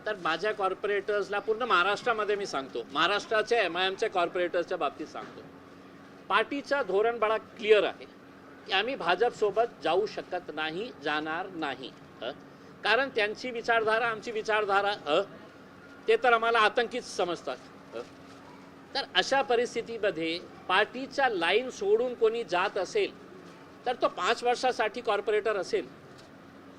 तर माझ्या कॉर्पोरेटर्सला पूर्ण महाराष्ट्रामध्ये मी सांगतो, महाराष्ट्राच्या MIMच्या कॉर्पोरेटर्सच्या बाबतीत सांगतो, पार्टीचा धोरण बडा क्लिअर आहे की आम्ही भाजपसोबत जाऊ शकत नाही, जाणार नाही। कारण त्यांची विचारधारा आमची विचारधारा ते तर आम्हाला आतंकीच समजतात। तर अशा परिस्थितीमध्ये पार्टीच्या लाईन सोडून कोणी जात असेल तर तो 5 वर्षासाठी कॉर्पोरेटर असेल,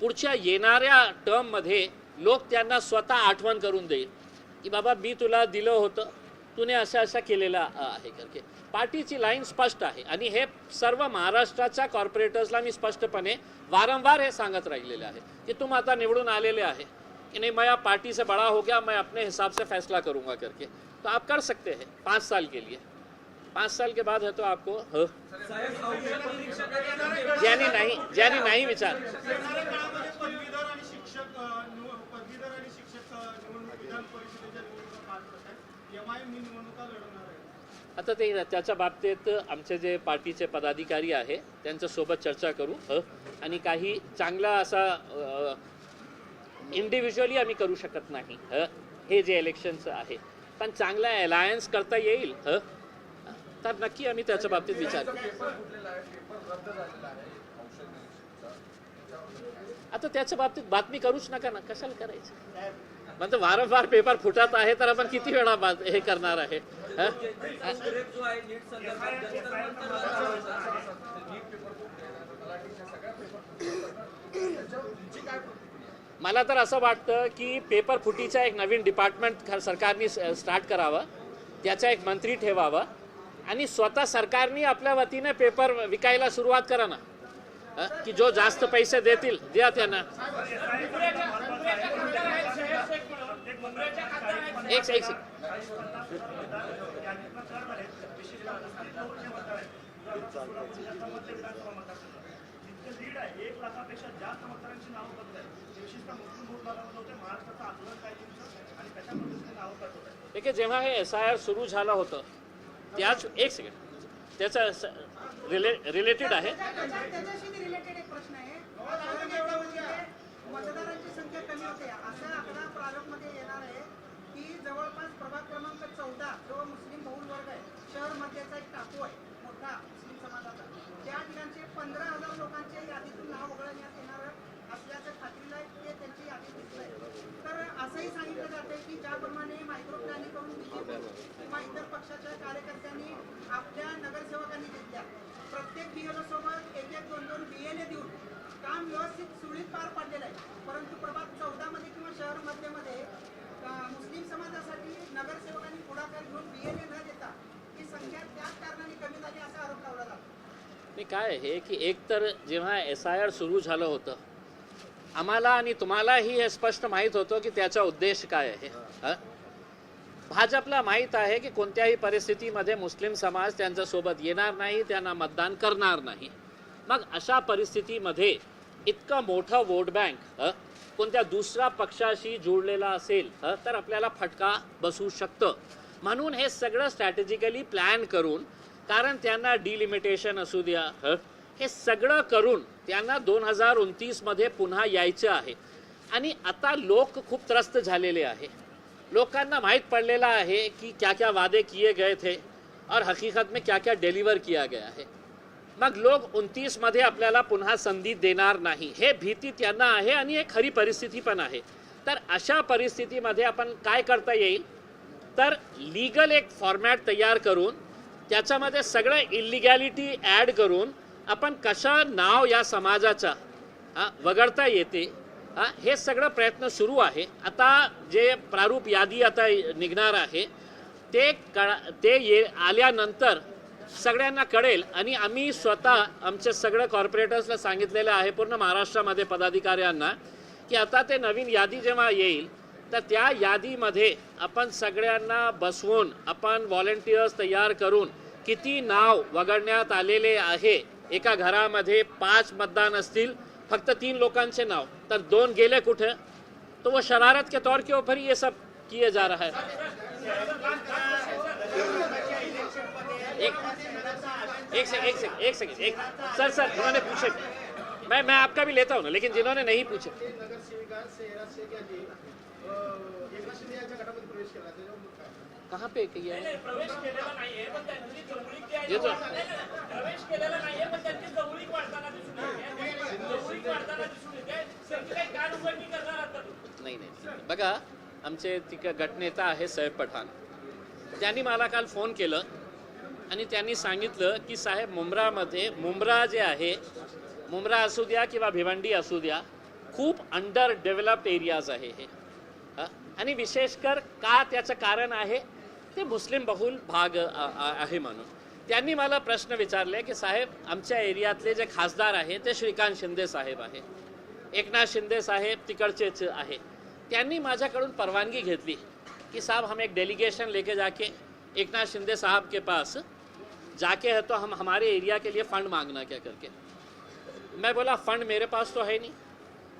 पुढच्या येणाऱ्या टर्ममध्ये लोक त्यांना स्वतः आठवण करून देईल की बाबा मी तुला दिलं होतं, तूने असा केलेला आहे करके। पार्टीची लाईन स्पष्ट आहे आणि हे सर्व महाराष्ट्राच्या कॉर्पोरेटर्सला मी स्पष्टपणे वारंवार हे सांगत राहिलेले आहे की तुम आता निवडून आलेले आहे कि नहीं, मैं पार्टी से बड़ा हो गया, मैं अपने हिसाब से फैसला करूंगा करके, तो आप कर सकते हैं 5 साल के लिए। 5 साल के बाद है तो आपको ज्यानी नाही विचार पदवीधर आणि शिक्षक निवडणूक विधान परिषदेच्या निवडणुका पार करतात, MIM निवडणुका लढवणार आहे। आता ते त्याच्या बाबतीत आमचे जे पार्टीचे पदाधिकारी आहे त्यांच्यासोबत चर्चा करू आणि काही चांगला असा इंडिव्हिज्युअली आम्ही करू शकत नाही हे जे इलेक्शनचं आहे, पण चांगला अलायन्स करता येईल तर नक्की आम्ही त्याच्या बाबतीत विचार करू। आता त्याच्या बाबतीत बातमी करूच नका ना, कशाला करायचं? म्हणजे वारंवार पेपर फुटत आहे तर आपण किती वेळा हे करणार आहे? जो आहे नीट मला तर असं वाटतं की पेपर फुटीचा एक नवीन डिपार्टमेंट सरकारने स्टार्ट करावं, त्याचा एक मंत्री ठेवावा आणि स्वतः सरकारने आपल्या वतीने पेपर विकायला सुरुवात करा ना, की जो जास्त पैसे देतील द्या त्यांना। एक देखिए जेव्हा हे SIR सुरू झालं होतं त्याच एक सेकंड त्याचा रिलेटेड आहे। त्याच्याशी रिलेटेड एक प्रश्न आहे, मतदारांची संख्या कमी होते असा आकडा प्रारूपमध्ये येणार आहे की जवळपास प्रभाग क्रमांक 14 जो मुस्लिम बहुल वर्ग आहे, शहर मध्येचा एक टाकू आहे मोठा मुस्लिम समाजाचा, त्या ठिकाणचे 15,000 लोकांच्या यादीतून नाव वगळण्यात येणार असल्याचं खात्रीला ते त्यांची यादी दिसलंय। तर असंही सांगितलं जाते किंवा इतर पक्षाच्या कार्यकर्त्यांनी आपल्या नगरसेवकांनी घेतल्या प्रत्येक बीएलओ सोबत एक एक दोन बीएलए देऊन काम व्यवस्थित सुरळीत पार पाडलेलं आहे. परंतु प्रभाग 14 मध्ये किंवा शहर मध्येमध्ये मुस्लिम समाजासाठी नगरसेवकांनी पुढाकार घेऊन बीएलए न देता ही संख्या त्याच कारणाने कमी झाली असा आरोप लावला जातो. मी काय आहे की एक तर जेव्हा SIR सुरू झालं होतं आम्हाला आणि तुम्हालाही हे स्पष्ट माहीत होतं की त्याचा उद्देश काय आहे. भाजपला माहीत आहे की कोणत्याही परिस्थितीमध्ये मुस्लिम समाज त्यांच्यासोबत येणार नाही, त्यांना मतदान करणार नाही. मग अशा परिस्थितीमध्ये इतका मोठा वोट बँक कोणत्या दुसऱ्या पक्षाशी जोडलेला असेल तर आपल्याला फटका बसू शकतं. म्हणून हे सगळं स्ट्रॅटेजिकली प्लॅन करून, कारण त्यांना डिलिमिटेशन असू द्या, हे सगळं करून त्यांना 2029 मध्ये पुन्हा यायचं आहे. आणि आता लोक खूप त्रस्त झालेले आहे. लोकांना माहीत पडलेला आहे की क्या क्या वादे किए गए थे और हकीकत में क्या क्या डिलीवर किया गया है. मग लोक 29 मध्ये आपल्याला पुन्हा संधी देणार नाही हे भीती त्यांना आहे आणि एक खरी परिस्थिती पण आहे. तर अशा परिस्थितीमध्ये आपण काय करता येईल तर लीगल एक फॉर्मॅट तयार करून त्याच्यामध्ये सगळं इलिगॅलिटी ॲड करून आपण कशा नाव या समाजाचा वगळता येते हे सगळं प्रयत्न सुरू आहे. आता जे प्रारूप यादी आता निघणार आहे ते आल्यानंतर सगळ्यांना कळेल. आणि आम्ही स्वतः आमचे सगळ्या कॉर्पोरेटर्सला सांगितलेलं आहे पूर्ण महाराष्ट्रामध्ये पदाधिकाऱ्यांना की आता ते नवीन यादी जेव्हा येईल तर त्या यादीमध्ये आपण सगळ्यांना बसवून आपण व्हॉलेंटियर्स तयार करून किती नाव वगळण्यात आलेले आहे. एका घरामध्ये 5 मतदान असतील, फक्त 3 लोकांचे नाव, तर 2 गेले कुठे, तो वो शरारत के तौर के ऊपर ये सब किए जा रहा है. एक सेकंड सर उन्होंने पूछे, मैं आपका भी लेता हूँ ना, लेकिन जिन्होंने नहीं पूछे कहाँ पे किया है प्रवेश केलेला नाहीये पण त्यांची जवळीक जी आहे ये तो प्रवेश केलेला नाहीये पण त्यांची जवळीक वाढताना दिसून येते. जवळीक वाढताना दिसून येते. त्यांची काही कारवाई करणार आता नाही. बघा आमचे गटनेता आहे साहेब पठाण, त्यांनी मला काल फोन केलं आणि त्यांनी सांगितलं की साहेब मुंब्रा जे आहे, मुंब्रा असू द्या किंवा भिवंडी असू द्या, खूप अंडर डेव्हलप्ड एरियाज आहे हे. आणि विशेषकर का त्याचं कारण आहे ते मुस्लिम बहुल भाग आहे म्हणून. त्यांनी मला प्रश्न विचारले की साहेब आमच्या एरियातले जे खासदार आहे ते श्रीकांत शिंदे साहेब आहे, एकनाथ शिंदे साहेब तिकडचेच आहे. त्यांनी माझ्याकडून परवानगी घेतली कि साहब हम एक डेलीगेशन लेके जाके एकनाथ शिंदे साहब के पास जाके है तो हम हमारे एरिया के लिए फ़ंड मांगना क्या करके. मैं बोला फ़ंड मेरे पास तो है नहीं,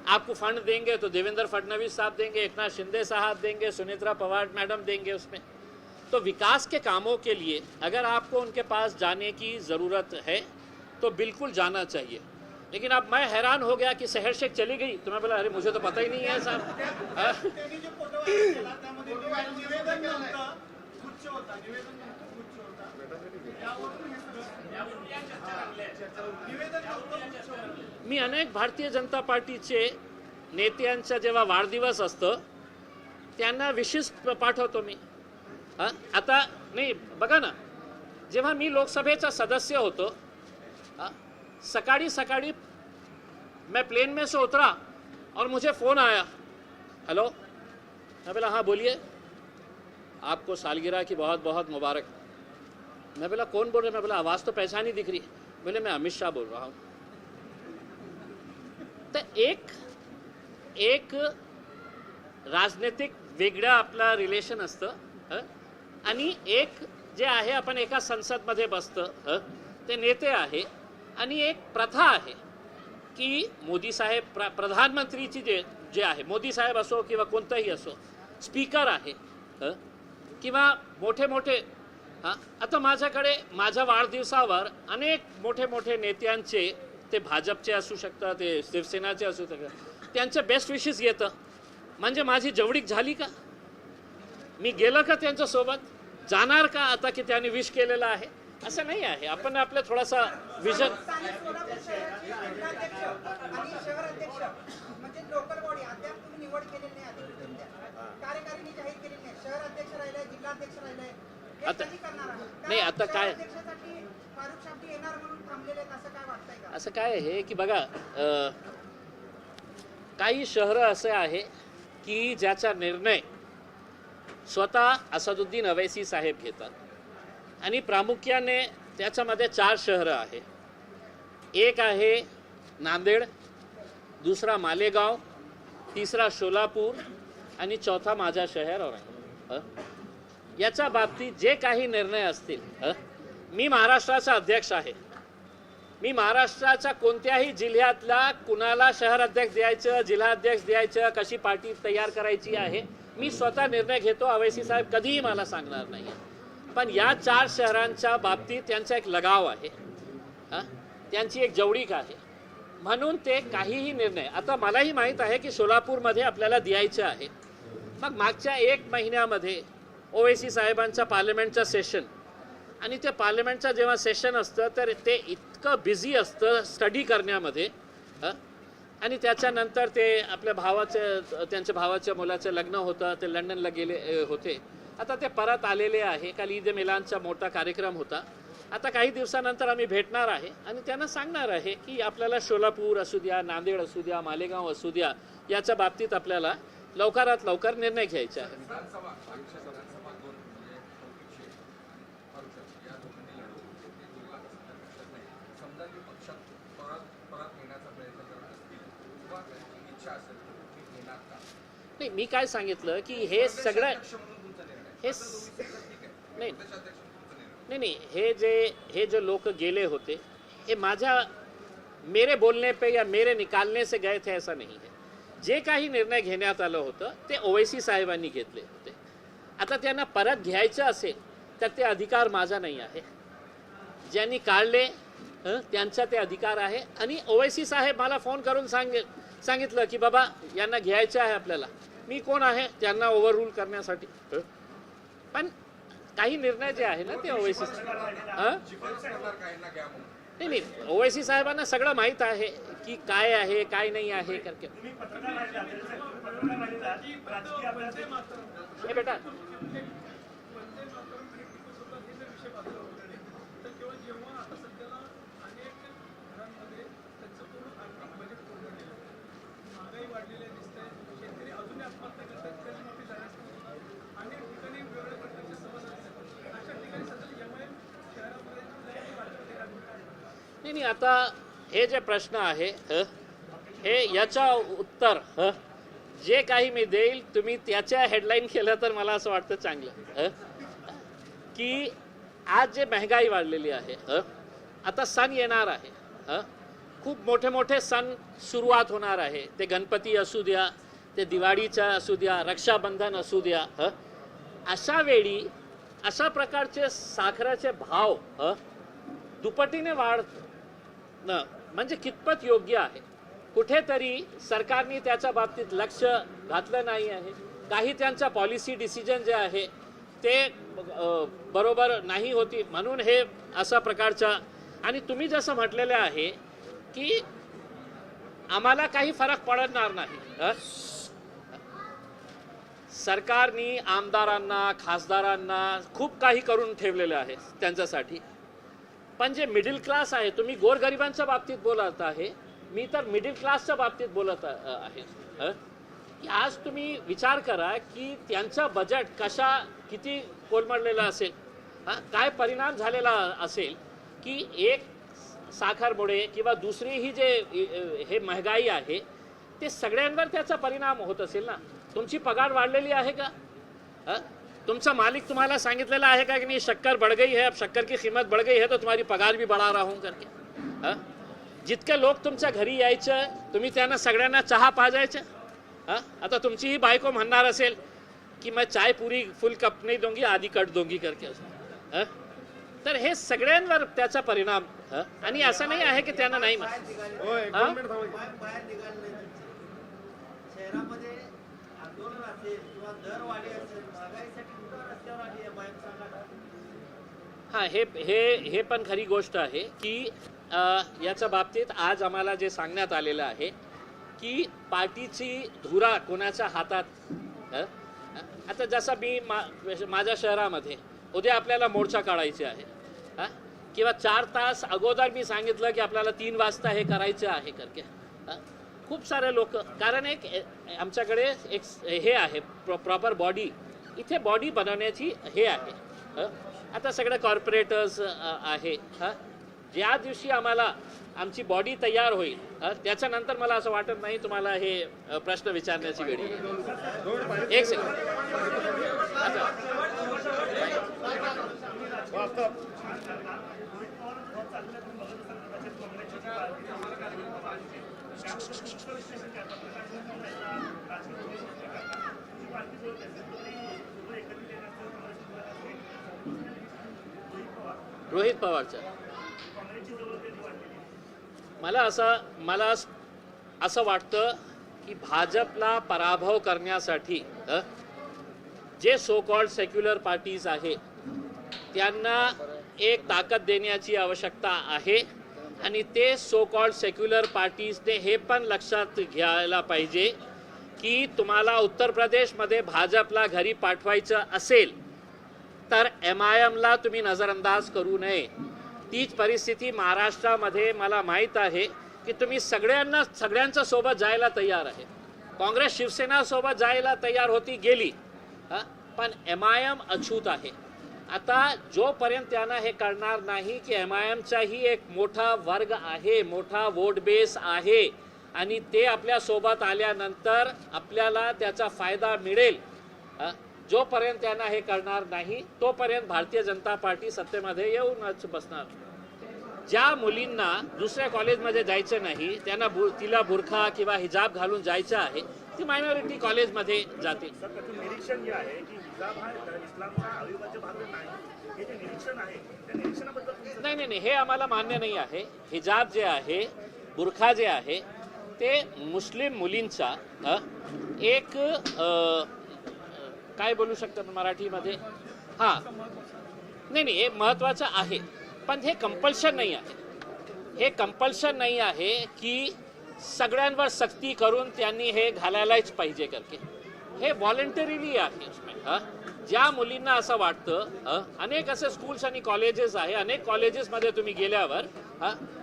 आपको फ़ंड देंगे तो देवेंद्र फडणवीस साहब देंगे, एकनाथ शिंदे साहब देंगे, सुनेत्रा पवार मैडम देंगे उसमें. तो विकास के कामों के लिए अगर आपको उनके पास जाने की ज़रूरत है तो बिल्कुल जाना चाहिए. लेकिन अब मैं हैरान हो गया कि शहर शेख चली गई तो मैं बोला अरे मुझे तो पता ही नहीं है साहब. त्यांनी जो फोटो व्हायरल केला त्यामध्ये निवेदन नव्हतं, गुच्छ होता, निवेदन नव्हतं, गुच्छ होता. त्यावरून हे सगळं निवेदन नव्हतं, गुच्छ होता. मी अनेक भारतीय जनता पार्टीचे नेत्यांचा जेव्हा वाढदिवस असतं त्यांना विशेष पाठवतो मी. आता नाही बघा ना, जेव्हा मी लोकसभेचा सदस्य होतो सकाळी मैं प्लेन में से उतरा और मुझे फ़ोन आया, हेलो. मैं बोला हाँ बोलिए, आपको सालगिरह की बहुत बहुत मुबारक. मैं बोला कौन बोल रहे. मैं बोला आवाज़ तो पहचान ही दिख रही. बोले मैं अमित शाह बोल रहा हूँ. तर एक राजनैतिक वेगळं आपला रिलेशन असतं आणि एक जे आहे आपण एका संसदमध्ये बसतं ते नेते आहे. आणि एक प्रथा आहे की मोदी साहेब प्रधानमंत्रीची जे आहे, मोदी साहेब असो किंवा कोणतंही असो, स्पीकर आहे किंवा मोठे आता माझ्याकडे माझ्या वाढदिवसावर अनेक मोठे नेत्यांचे, ते भाजपचे असू शकतात, ते शिवसेनाचे असू शकतात, त्यांचे बेस्ट विशेस येतं. म्हणजे माझी जवळीक झाली का, मी गेलं का त्यांच्यासोबत, जाणार का आता की त्यांनी विश केलेलं आहे, असं नाही आहे. आपण आपलं थोडासा विजन. स्थानिक सोलापूर शहराचे जिल्हाध्यक्ष आणि शहर अध्यक्ष म्हणजे लोकल बॉडी अद्याप तुम्ही निवड केलेली नाही अधिकृतरित्या. का कार्यकारिणी जाहीर केलेली नाही. शहर अध्यक्ष राहिले, जिल्हाध्यक्ष राहिले, हे आता- कधी करणार आहात? नाही, आता काय- अध्यक्षासाठी फारुख शाब्दी येणार म्हणून थांबलेले आहेत, असं काय वाटतंय का? असं काय आहे की बघा, काही शहरं असे आहे की ज्याचा निर्णय स्वतः असदुद्दीन अवैसी साहेब घेतात आणि प्रामुख्याने त्याच्यामध्ये 4 शहरं आहे. एक आहे नांदेड, दुसरा मालेगाव, तिसरा सोलापूर आणि चौथा माझा शहर औरंगाबाद. याच्या बाबतीत जे काही निर्णय असतील, मी महाराष्ट्राचा अध्यक्ष आहे. मी महाराष्ट्राच्या कोणत्याही जिल्ह्यातला कुणाला शहर अध्यक्ष द्यायचं, जिल्हाध्यक्ष द्यायचं, कशी पार्टी तयार करायची आहे, मी स्वतः निर्णय घेतो. अवैसी साहेब कधीही मला सांगणार नाही. पण या 4 शहरांच्या बाबतीत त्यांचा एक लगाव आहे, त्यांची एक जवळीक आहे, म्हणून ते काहीही निर्णय. आता मलाही माहीत आहे की सोलापूरमध्ये आपल्याला द्यायचं आहे. मग मागच्या 1 महिन्यामध्ये ओवैसी साहेबांचं पार्लमेंटचं सेशन, आणि ते पार्लमेंटचं जेव्हा सेशन असतं तर ते इतकं बिझी असतं स्टडी करण्यामध्ये, आणि त्याच्यानंतर ते आपल्या त्यांच्या भावाच्या मुलाचं लग्न होतं, ते लंडनला गेले होते. आता ते परत आलेले आहे. काल ईद मिलानचा मोठा कार्यक्रम होता. आता काही दिवसानंतर आम्ही भेटणार आहे आणि त्यांना सांगणार आहे की आपल्याला सोलापूर असू द्या, नांदेड असू द्या, मालेगाव असू द्या, याच्या बाबतीत आपल्याला लवकरात लवकर निर्णय घ्यायचा आहे. नाही, मी काय सांगितलं की हे सगळं हे नाही नाही नाही हे जो लोक गेले होते, हे मेरे बोलने पे या मेरे निकालने से गए थे ऐसा नहीं है. जे काही निर्णय घेण्यात आलं होतं ते ओवैसी साहेबांनी घेतले होते. आता त्यांना परत घ्यायचं असेल तर ते अधिकार माझा नाही आहे. ज्यांनी काढले त्यांचा ते अधिकार आहे. आणि ओवैसी साहेब मला फोन करून सांगितलं की बाबा यांना घ्यायचं आहे आपल्याला. मी कोण आहे त्यांना ओव्हररूल करण्यासाठी? पण काही निर्णय जे आहे ना ते ओवैसी नाही, ओवैसी साहेबांना सगळं माहीत आहे की काय आहे काय नाही आहे करके. हे बेटा, नाही, आता हे जे प्रश्न आहे हे याचा उत्तर जे काही मी देईल तुम्ही त्याच्या हेडलाईन केलं तर मला असं वाटतं चांगलं. की आज जे महागाई वाढलेली आहे, आता सण येणार आहे, खूप मोठे मोठे सण सुरुवात होणार आहे. ते गणपती असू द्या, ते दिवाळीचा असू द्या, रक्षाबंधन असू द्या. अशा वेळी अशा प्रकारचे साखरेचे भाव दुपटीने वाढणं म्हणजे कितपत योग्य आहे? कुठेतरी सरकारने त्याच्या बाबतीत लक्ष घातलं नाही आहे. काही त्यांचा पॉलिसी डिसिजन जे आहे ते बरोबर नाही होती, म्हणून हे अशा प्रकारचा. आणि तुम्ही जसं म्हटलेलं आहे की आम्हाला काही फरक पडणार नाही. सरकारने आमदारांना, खासदारांना खूप काही करून ठेवलेलं आहे त्यांच्यासाठी. पण जे मिडल क्लास आहे, तुम्ही गोरगरिबांच्या बाबतीत बोलत आहे, मी तर मिडल क्लासच्या बाबतीत बोलत आहे. की आज तुम्ही विचार करा की त्यांचं बजेट किती कोलमडलेलं असेल, काय परिणाम झालेला असेल की एक साखरमुळे किंवा दुसरी ही जे हे महागाई आहे ते सगळ्यांवर त्याचा परिणाम होत असेल ना. तुमची पगार वाढलेली आहे का? तुमचा मालिक तुम्हाला सांगितलेला आहे का की नहीं शक्कर बढ़ गई है, अब शक्कर की कीमत बढ़ गई है तो तुम्हारी पगार भी बढ़ा रहा हूं करके? जितके लोक तुमच्या घरी यायचं तुम्ही त्यांना सगळ्यांना चहा पाजायचं. आता तुमची ही बायको म्हणणार असेल की मैं चाय पूरी फुल कप नहीं दूंगी, आधी कट दूंगी करके. तर हे सगळ्यांवर त्याचा परिणाम. आणि असं नाही आहे की त्यांना नाही बाहेर निघाले शहरामध्ये आंदोलन असेल किंवा दरवाढी असेल, महागाईसाठी कुठं रस्त्यावर आली आहे बाहेर सांगा. हे पण खरी गोष्ट आहे की याच्या बाबतीत आज आम्हाला जे सांगण्यात आलेलं आहे की पार्टीची धुरा कोणाच्या हातात आता जसा मी माझ्या शहरामध्ये उद्या आपल्याला मोर्चा काढायची आहे हां, किंवा 4 तास अगोदर मी सांगितलं की आपल्याला 3 वाजता हे करायचं आहे करके हां, खूप सारे लोक, कारण एक आमच्याकडे एक हे आहे प्रॉपर बॉडी, इथे बॉडी बनवण्याची हे आहे हं. आता सगळे कॉर्पोरेटर्स आहे हां, ज्या दिवशी आम्हाला आमची बॉडी तयार होईल त्याच्यानंतर मला असं वाटत नाही तुम्हाला हे प्रश्न विचारण्याची वेळ येईल. एक सेकंड. आता रोहित पवारचं मला असं वाटतं की भाजपला पराभव करण्यासाठी जे सो कॉल्ड सेक्युलर पार्टीज आहे त्यांना एक ताकद देण्याची आवश्यकता आहे आणि ते सो कॉल्ड सेक्युलर पार्टीजने हे पण लक्षात घ्यायला पाहिजे की तुम्हाला उत्तर प्रदेशमध्ये भाजपला घरी पाठवायचं असेल तर MIMला तुम्ही नजरअंदाज करू नये. तीच परिस्थिती महाराष्ट्रामध्ये मला माहीत आहे की तुम्ही सगळ्यांच्या सोबत जायला तयार आहे. काँग्रेस शिवसेना सोबत जायला तयार होती, गेली, पण MIM अछूत आहे. आता जोपर्यंत त्यांना हे कळणार नाही की MIMचाही एक मोठा वर्ग आहे, मोठा वोट बेस आहे आणि ते आपल्या सोबत आल्यानंतर आपल्याला त्याचा फायदा मिळेल, जोपर्यंत त्यांना हे करणार नाही तोपर्यंत भारतीय जनता पार्टी सत्तेमध्ये येऊनच बसणार. ज्या मुलींना दुसऱ्या कॉलेजमध्ये जायचं नाही, त्यांना तिला बुरखा किंवा हिजाब घालून जायचं आहे, ती मायनॉरिटी कॉलेजमध्ये जाते. निरीक्षण जे आहे की हिजाब हा इस्लामचा अविभाज्य भाग नाही, हे जे निरीक्षण आहे त्या निरीक्षणाबद्दल नाही, हे आम्हाला मान्य नाही आहे. हिजाब जे आहे, बुरखा जे आहे, ते मुस्लिम मुलींचा एक काय बोलू शकतात मराठीमध्ये, हां, नाही हे महत्त्वाचं आहे, पण हे कंपल्शन नाही आहे. हे कंपल्शन नाही आहे की सगळ्यांवर सक्ती करून त्यांनी हे घालायलाच पाहिजे करके. हे व्हॉलंटरीली आहे उसमें. ज्या मुलींना असं वाटतं, अनेक असे स्कूल्स आणि कॉलेजेस आहे, अनेक कॉलेजेसमध्ये तुम्ही गेल्यावर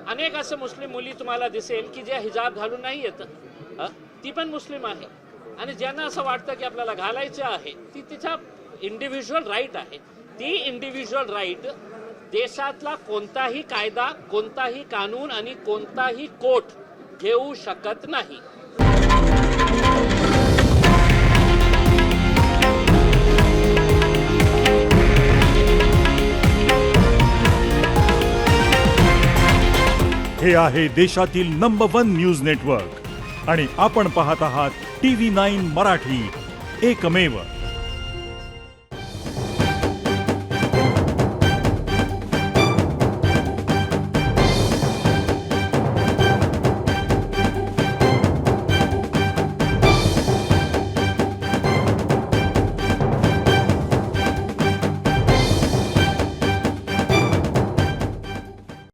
अनेक असे मुस्लिम मुली तुम्हाला दिसेल की जे हिजाब घालून नाही येतं, ती पण मुस्लिम आहे. आणि ज्यांना असं वाटतं की आपल्याला घालायचं आहे, ती तिचा इंडिव्हिज्युअल राईट आहे. ती इंडिव्हिज्युअल राईट देशातला कोणताही कायदा, कोणताही कानून आणि कोणताही कोर्ट घेऊ शकत नाही. हे आहे देशातील नंबर 1 न्यूज नेटवर्क आणि आपण पाहत आहात TV9 मराठी, एकमेव.